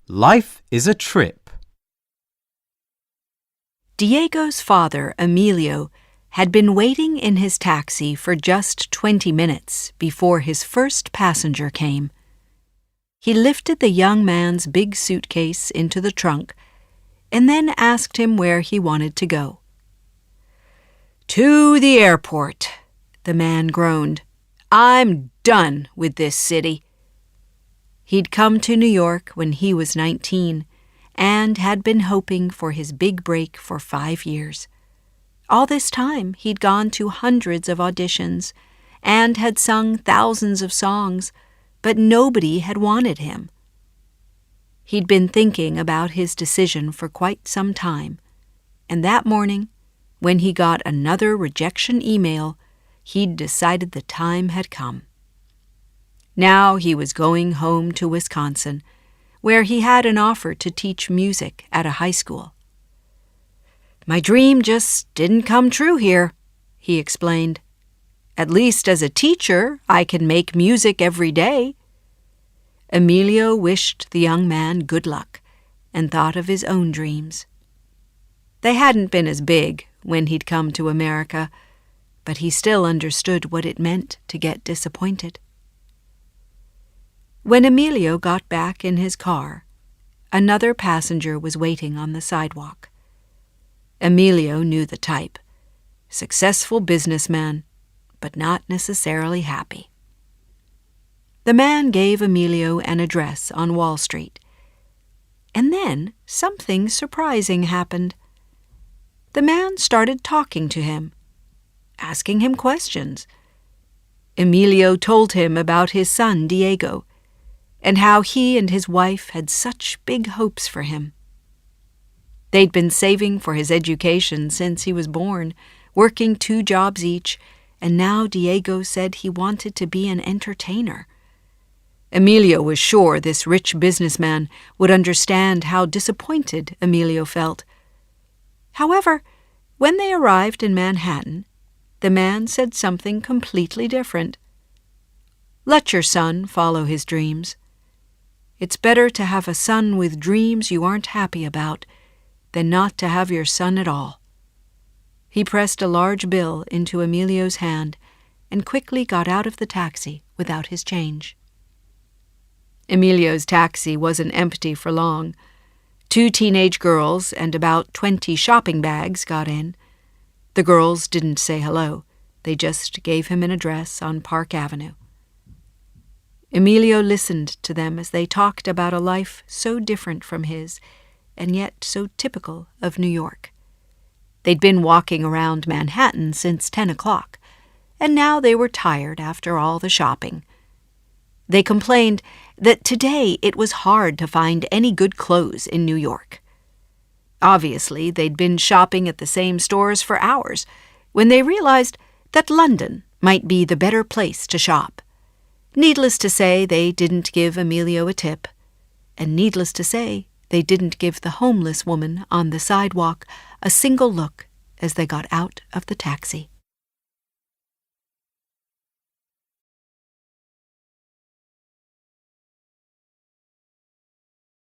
Life is a trip. Diego's father, Emilio, had been waiting in his taxi for just 20 minutes before his first passenger came. He lifted the young man's big suitcase into the trunk and then asked him where he wanted to go. "To the airport," the man groaned. "I'm done with this city." He'd come to New York when he was 19 and had been hoping for his big break for 5 years. All this time, he'd gone to hundreds of auditions and had sung thousands of songs, but nobody had wanted him. He'd been thinking about his decision for quite some time, and that morning, when he got another rejection email, he'd decided the time had come. Now he was going home to Wisconsin, where he had an offer to teach music at a high school. "My dream just didn't come true here," he explained. "At least as a teacher, I can make music every day." Emilio wished the young man good luck and thought of his own dreams. They hadn't been as big when he'd come to America, but he still understood what it meant to get disappointed. When Emilio got back in his car, another passenger was waiting on the sidewalk. Emilio knew the type: successful businessman, but not necessarily happy. The man gave Emilio an address on Wall Street. And then something surprising happened. The man started talking to him, asking him questions. Emilio told him about his son, Diego, and how he and his wife had such big hopes for him. They'd been saving for his education since he was born, working 2 jobs each, and now Diego said he wanted to be an entertainer. Emilio was sure this rich businessman would understand how disappointed Emilio felt. However, when they arrived in Manhattan, the man said something completely different. "Let your son follow his dreams. It's better to have a son with dreams you aren't happy about than not to have your son at all." He pressed a large bill into Emilio's hand and quickly got out of the taxi without his change. Emilio's taxi wasn't empty for long. 2 teenage girls and about 20 shopping bags got in. The girls didn't say hello. They just gave him an address on Park Avenue. Emilio listened to them as they talked about a life so different from his, and yet so typical of New York. They'd been walking around Manhattan since 10 o'clock, and now they were tired after all the shopping. They complained that today it was hard to find any good clothes in New York. Obviously, they'd been shopping at the same stores for hours when they realized that London might be the better place to shop. Needless to say, they didn't give Emilio a tip, and needless to say, they didn't give the homeless woman on the sidewalk a single look as they got out of the taxi.